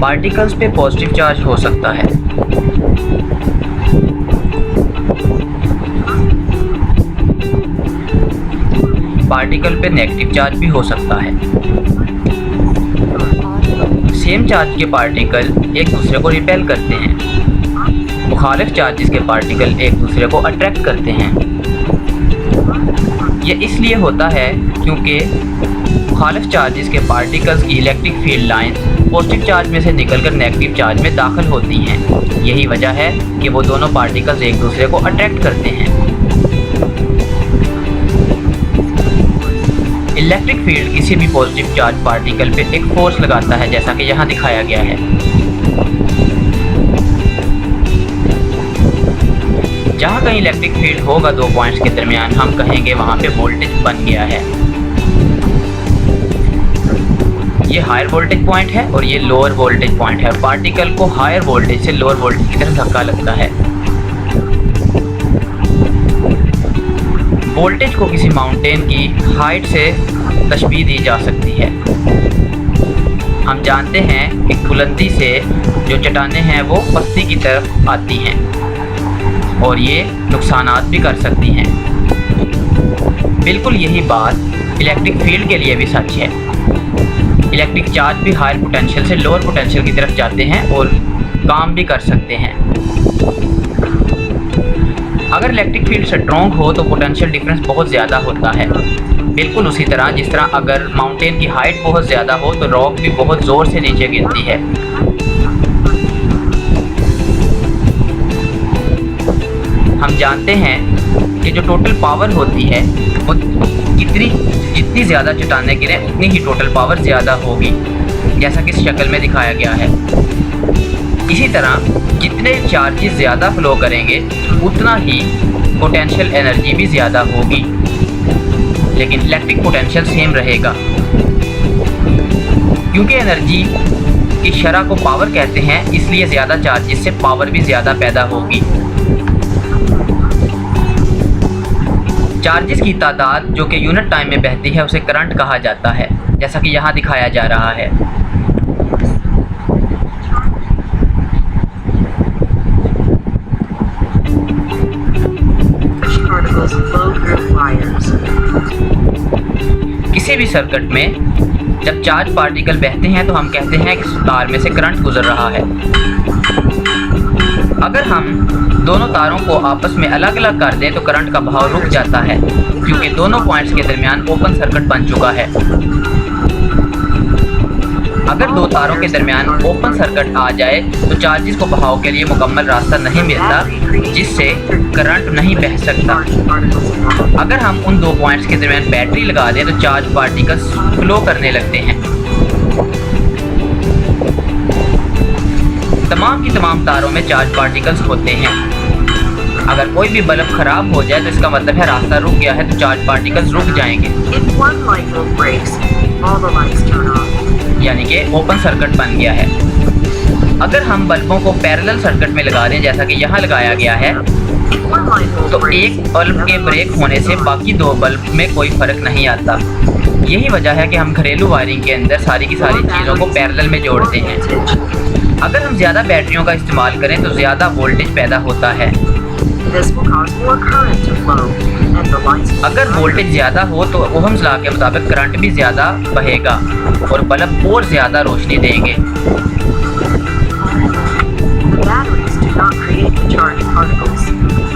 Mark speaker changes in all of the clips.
Speaker 1: Particles पे positive charge हो सकता है। पार्टिकल पे नेगेटिव चार्ज भी हो सकता है। सेम चार्ज के पार्टिकल एक दूसरे को रिपेल करते हैं। मुखालिफ चार्जेस के पार्टिकल एक दूसरे को अट्रैक्ट करते हैं। ये इसलिए होता है क्योंकि मुखालिफ चार्जेस के पार्टिकल्स की electric field line positive charge में से निकलकर नेगेटिव चार्ज में दाखिल होती हैं। यही वजह है कि वो दोनों पार्टिकल्स एक दूसरे को अट्रैक्ट करते हैं। इलेक्ट्रिक फील्ड किसी भी पॉजिटिव चार्ज पार्टिकल पे एक फोर्स लगाता है, जैसा कि यहाँ दिखाया गया है। जहाँ कहीं इलेक्ट्रिक फील्ड होगा दो पॉइंट्स के दरमियान, हम कहेंगे वहाँ पे वोल्टेज बन गया है। ये हायर वोल्टेज पॉइंट है और ये लोअर वोल्टेज पॉइंट है। पार्टिकल को हायर वोल्टेज से लोअर वोल्टेज की तरफ धक्का लगता है। वोल्टेज को किसी माउंटेन की हाइट से तशबीह दी जा सकती है। हम जानते हैं कि बुलंदी से जो चट्टानें हैं वो पस्ती की तरफ आती हैं और ये नुकसानात भी कर सकती हैं। बिल्कुल यही बात इलेक्ट्रिक फील्ड के लिए भी सच है। इलेक्ट्रिक चार्ज भी हायर पोटेंशियल से लोअर पोटेंशियल की तरफ जाते हैं और काम भी कर सकते हैं। अगर इलेक्ट्रिक फील्ड स्ट्रॉन्ग हो तो पोटेंशियल डिफरेंस बहुत ज़्यादा होता है। बिल्कुल उसी तरह जिस तरह अगर माउंटेन की हाइट बहुत ज़्यादा हो तो रॉक भी बहुत ज़ोर से नीचे गिरती है। हम जानते हैं कि जो टोटल पावर होती है वो जितनी ज़्यादा चट्टानें गिरें उतनी ही टोटल पावर ज़्यादा होगी, जैसा कि इस शक्ल में दिखाया गया है। इसी तरह जितने चार्जेस ज़्यादा फ्लो करेंगे उतना ही पोटेंशियल एनर्जी भी ज़्यादा होगी, लेकिन इलेक्ट्रिक पोटेंशियल सेम रहेगा। क्योंकि एनर्जी की शरह को पावर कहते हैं, इसलिए ज़्यादा चार्जेस से पावर भी ज़्यादा पैदा होगी। चार्जेस की तादाद जो कि यूनिट टाइम में बहती है उसे करंट कहा जाता है, जैसा कि यहाँ दिखाया जा रहा है। किसी भी सर्किट में जब चार्ज पार्टिकल बहते हैं तो हम कहते हैं कि तार में से करंट गुजर रहा है। अगर हम दोनों तारों को आपस में अलग अलग कर दें तो करंट का बहाव रुक जाता है, क्योंकि दोनों पॉइंट्स के दरमियान ओपन सर्किट बन चुका है। अगर दो तारों के दरमियान ओपन सर्किट आ जाए तो चार्जेस को बहाव के लिए मुकम्मल रास्ता नहीं मिलता, जिससे करंट नहीं बह सकता। अगर हम उन दो पॉइंट्स के दरमियान बैटरी लगा दें तो चार्ज पार्टिकल्स फ्लो करने लगते हैं। तमाम की तमाम तारों में चार्ज पार्टिकल्स होते हैं। अगर कोई भी बल्ब खराब हो जाए तो इसका मतलब है रास्ता रुक गया है, तो चार्ज पार्टिकल्स रुक जाएंगे, यानी कि ओपन सर्किट बन गया है। अगर हम बल्बों को पैरेलल सर्किट में लगा दें, जैसा कि यहाँ लगाया गया है, तो एक बल्ब के ब्रेक होने से बाकी दो बल्ब में कोई फ़र्क नहीं आता। यही वजह है कि हम घरेलू वायरिंग के अंदर सारी की सारी चीज़ों को पैरेलल में जोड़ते हैं। अगर हम ज़्यादा बैटरियों का इस्तेमाल करें तो ज़्यादा वोल्टेज पैदा होता है। अगर वोल्टेज ज़्यादा हो तो ओहम्स लॉ के मुताबिक करंट भी ज़्यादा बहेगा और बल्ब और ज़्यादा रोशनी देंगे।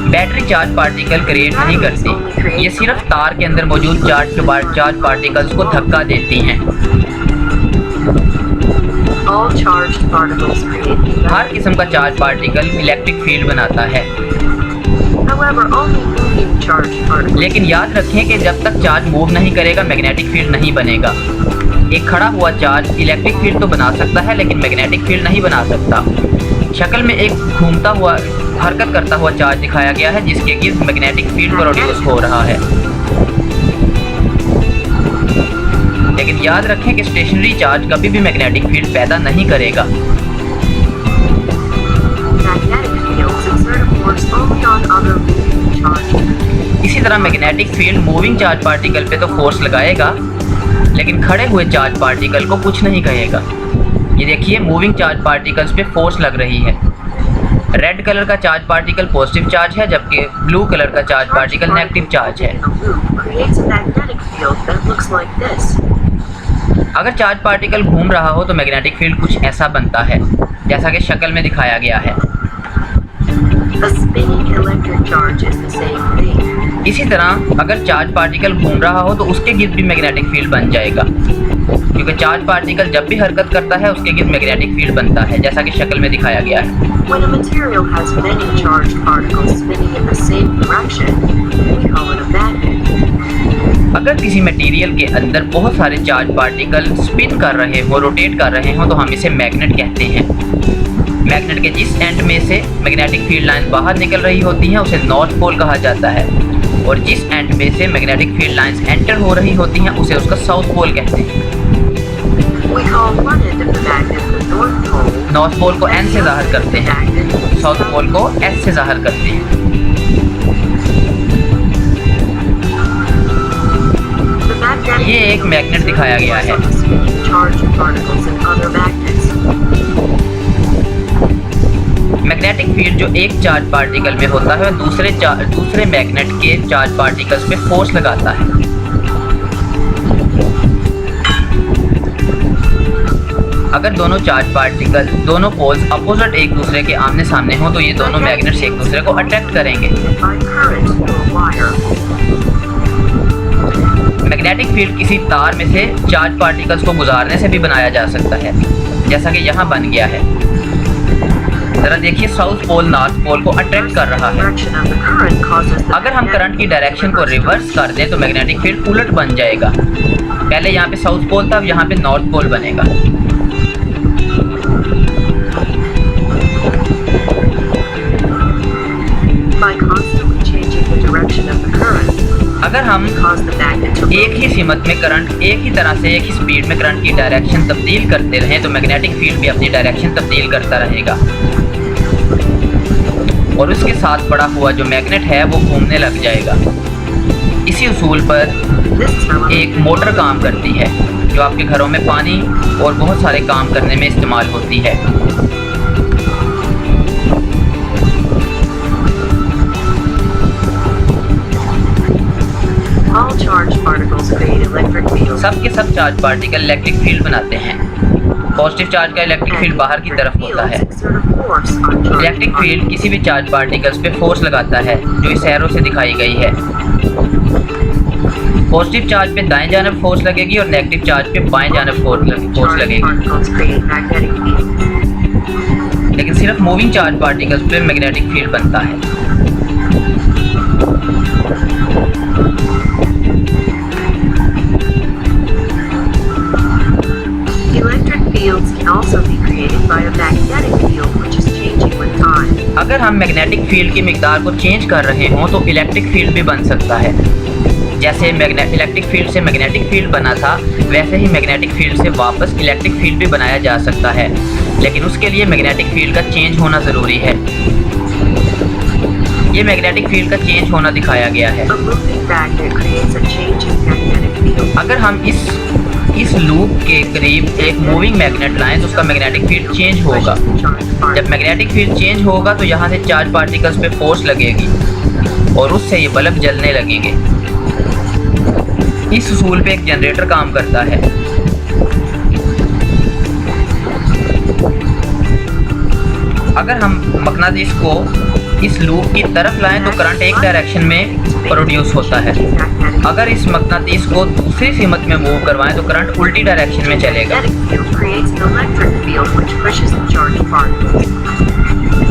Speaker 1: बैटरी चार्ज पार्टिकल क्रिएट नहीं करती, ये सिर्फ तार के अंदर मौजूद चार्ज पार्टिकल्स को धक्का देती हैं। हर किस्म का चार्ज पार्टिकल इलेक्ट्रिक फील्ड बनाता है। लेकिन याद रखें कि जब तक चार्ज मूव नहीं करेगा मैग्नेटिक फील्ड नहीं बनेगा। एक खड़ा हुआ चार्ज इलेक्ट्रिक फील्ड तो बना सकता है लेकिन मैग्नेटिक फील्ड नहीं बना सकता। शक्ल में एक घूमता हुआ हरकत करता हुआ चार्ज दिखाया गया है जिसके गिर्द मैग्नेटिक फील्ड प्रोड्यूस हो रहा है। लेकिन याद रखें कि स्टेशनरी चार्ज कभी भी मैग्नेटिक फील्ड पैदा नहीं करेगा। इसी तरह magnetic field moving charge particle पे तो फोर्स लगाएगा लेकिन खड़े हुए चार्ज पार्टिकल को कुछ नहीं कहेगा। ये देखिए मूविंग चार्ज पार्टिकल्स पे फोर्स लग रही है। रेड कलर का चार्ज पार्टिकल पॉजिटिव चार्ज है, जबकि ब्लू कलर का चार्ज पार्टिकल नेगेटिव चार्ज है। अगर चार्ज पार्टिकल घूम रहा हो तो मैग्नेटिक फील्ड कुछ ऐसा बनता है जैसा कि शक्ल में दिखाया गया है। इसी तरह अगर चार्ज पार्टिकल घूम रहा हो तो उसके गिर्द भी मैग्नेटिक फील्ड बन जाएगा, क्योंकि चार्ज पार्टिकल जब भी हरकत करता है उसके गिर्द मैग्नेटिक फील्ड बनता है, जैसा कि शक्ल में दिखाया गया है। अगर किसी मटेरियल के अंदर बहुत सारे चार्ज पार्टिकल स्पिन कर रहे हो, रोटेट कर रहे हो, तो हम इसे मैग्नेट कहते हैं। मैग्नेट के जिस एंड में से मैग्नेटिक फील्ड लाइन बाहर निकल रही होती हैं उसे नॉर्थ पोल कहा जाता है, और जिस एंड में से मैग्नेटिक फील्ड लाइंस एंटर हो रही होती हैं उसे उसका साउथ पोल कहते हैं। नॉर्थ पोल को N से जाहिर करते हैं, साउथ पोल को S से जाहिर करते हैं। ये एक मैग्नेट दिखाया गया है। मैग्नेटिक फील्ड जो एक चार्ज पार्टिकल में होता है दूसरे मैग्नेट के चार्ज पार्टिकल्स पे फोर्स लगाता है। अगर दोनों चार्ज पार्टिकल, दोनों पोल्स अपोजिट एक दूसरे के आमने सामने हो तो ये दोनों मैग्नेट्स एक दूसरे को अट्रैक्ट करेंगे। मैग्नेटिक फील्ड किसी तार में से चार्ज पार्टिकल्स को गुजारने से भी बनाया जा सकता है, जैसा कि यहाँ बन गया है। जरा देखिए, साउथ पोल नॉर्थ पोल को अट्रैक्ट कर रहा है। अगर हम करंट की डायरेक्शन को रिवर्स कर दें तो मैग्नेटिक फील्ड उलट बन जाएगा। पहले यहाँ पे साउथ पोल था, अब यहाँ पे नॉर्थ पोल बनेगा। अगर हम एक ही सीमत में करंट, एक ही तरह से एक ही स्पीड में करंट की डायरेक्शन तब्दील करते रहें तो मैग्नेटिक फील्ड भी अपनी डायरेक्शन तब्दील करता रहेगा, और उसके साथ पड़ा हुआ जो मैग्नेट है वो घूमने लग जाएगा। इसी उसूल पर एक मोटर काम करती है जो आपके घरों में पानी और बहुत सारे काम करने में इस्तेमाल होती है। सब के सब चार्ज पार्टिकल इलेक्ट्रिक फील्ड बनाते हैं। पॉजिटिव चार्ज का इलेक्ट्रिक फील्ड बाहर की तरफ होता है। इलेक्ट्रिक फील्ड किसी भी चार्ज पार्टिकल्स पे फोर्स लगाता है जो इस एरो से दिखाई गई है। पॉजिटिव चार्ज पे दाएं जानब फोर्स लगेगी और नेगेटिव चार्ज पे बाएं जानब फोर्स लगेगी। लेकिन सिर्फ मूविंग चार्ज पार्टिकल्स पे मैग्नेटिक फील्ड बनता है। अगर हम मैग्नेटिक फील्ड की मिकदार को चेंज कर रहे हों तो इलेक्ट्रिक फील्ड भी बन सकता है। जैसे इलेक्ट्रिक फील्ड से मैग्नेटिक फील्ड बना था, वैसे ही मैग्नेटिक फील्ड से वापस इलेक्ट्रिक फील्ड भी बनाया जा सकता है, लेकिन उसके लिए मैग्नेटिक फील्ड का चेंज होना ज़रूरी है। ये मैग्नेटिक फील्ड का चेंज होना दिखाया गया है। अगर हम इस लूप के करीब एक मूविंग मैग्नेट लाएं तो उसका मैग्नेटिक फील्ड चेंज होगा। जब मैग्नेटिक फील्ड चेंज होगा तो यहाँ से चार्ज पार्टिकल्स पे फोर्स लगेगी और उससे ये बल्ब जलने लगेंगे। इस उसूल पे एक जनरेटर काम करता है। अगर हम मकनातीस को इस लूप की तरफ लाएं तो करंट एक डायरेक्शन में प्रोड्यूस होता है। अगर इस मकनातीस को दूसरी सीमत में मूव करवाएं तो करंट उल्टी डायरेक्शन में चलेगा।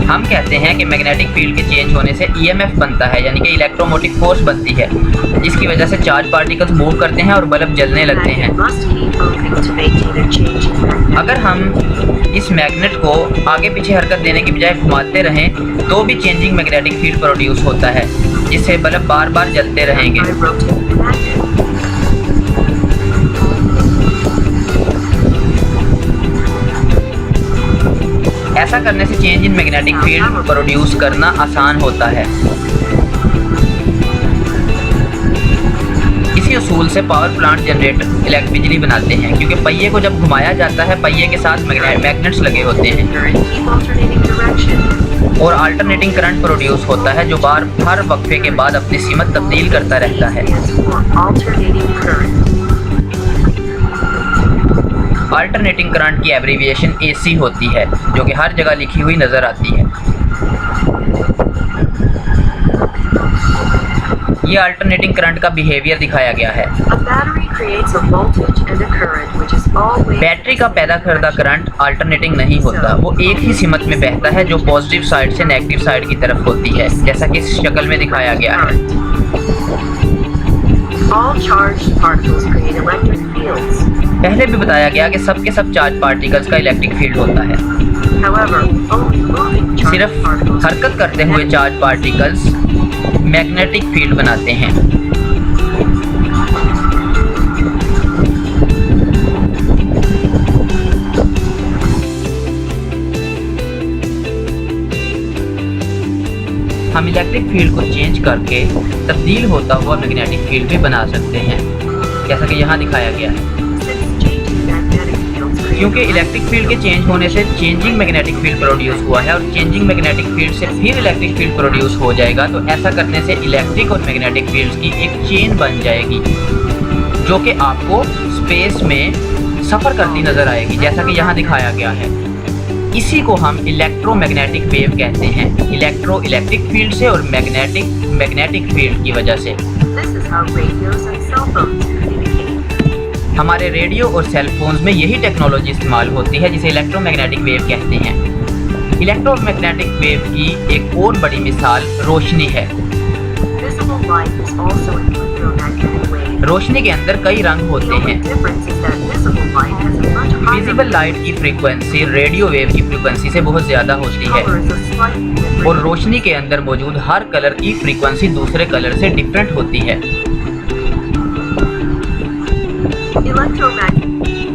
Speaker 1: हम कहते हैं कि मैग्नेटिक फील्ड के चेंज होने से ईएमएफ बनता है, यानी कि इलेक्ट्रोमोटिव फोर्स बनती है, जिसकी वजह से चार्ज पार्टिकल्स मूव करते हैं और बल्ब जलने लगते हैं। अगर हम इस मैग्नेट को आगे पीछे हरकत देने की बजाय घुमाते रहें तो भी चेंजिंग मैग्नेटिक फील्ड प्रोड्यूस होता है, जिससे बल्ब बार बार जलते रहेंगे। ऐसा करने से change in magnetic field produce करना आसान होता है। इसी सूल से पावर प्लांट जनरेटर बिजली बनाते हैं, क्योंकि पहिए को जब घुमाया जाता है पहिए के साथ मैग्नेट्स लगे होते हैं और अल्टरनेटिंग करंट प्रोड्यूस होता है जो हर वक्फे के बाद अपनी सीमत तब्दील करता रहता है। अल्टरनेटिंग करंट की एब्रीविएशन AC होती है, जो कि हर जगह लिखी हुई नज़र आती है। ये अल्टरनेटिंग करंट का बिहेवियर दिखाया गया है। बैटरी का पैदा करदा करंट अल्टरनेटिंग नहीं होता, वो एक ही सिमत में बहता है जो पॉजिटिव साइड से नेगेटिव साइड की तरफ होती है, जैसा कि इस शक्ल में दिखाया गया है। पहले भी बताया गया कि सब के सब चार्ज पार्टिकल्स का इलेक्ट्रिक फील्ड होता है। सिर्फ हरकत करते हुए चार्ज पार्टिकल्स मैग्नेटिक फील्ड बनाते हैं। हम इलेक्ट्रिक फील्ड को चेंज करके तब्दील होता हुआ मैग्नेटिक फील्ड भी बना सकते हैं, जैसा कि यहाँ दिखाया गया है। क्योंकि इलेक्ट्रिक फील्ड के चेंज होने से चेंजिंग मैग्नेटिक फील्ड प्रोड्यूस हुआ है और चेंजिंग मैग्नेटिक फील्ड से फिर इलेक्ट्रिक फील्ड प्रोड्यूस हो जाएगा, तो ऐसा करने से इलेक्ट्रिक और मैग्नेटिक फील्ड्स की एक चेन बन जाएगी जो कि आपको स्पेस में सफ़र करती नज़र आएगी, जैसा कि यहाँ दिखाया गया है। इसी को हम इलेक्ट्रोमैग्नेटिक वेव कहते हैं, इलेक्ट्रिक फील्ड से और मैग्नेटिक फील्ड की वजह से। हमारे रेडियो और सेल फोन्स में यही टेक्नोलॉजी इस्तेमाल होती है, जिसे इलेक्ट्रोमैग्नेटिक वेव कहते हैं। इलेक्ट्रोमैग्नेटिक वेव की एक और बड़ी मिसाल रोशनी है। रोशनी के अंदर कई रंग होते हैं। विजिबल लाइट की फ्रीक्वेंसी रेडियो वेव की फ्रीक्वेंसी से बहुत ज़्यादा होती है और रोशनी के अंदर मौजूद हर कलर की फ्रीक्वेंसी दूसरे कलर से डिफरेंट होती है।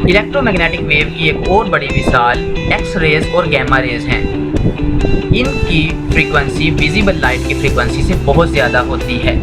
Speaker 1: इलेक्ट्रोमैग्नेटिक वेव की एक और बड़ी मिसाल एक्स रेज और गैमा रेज हैं। इनकी फ्रीक्वेंसी विजिबल लाइट की फ्रीक्वेंसी से बहुत ज़्यादा होती है।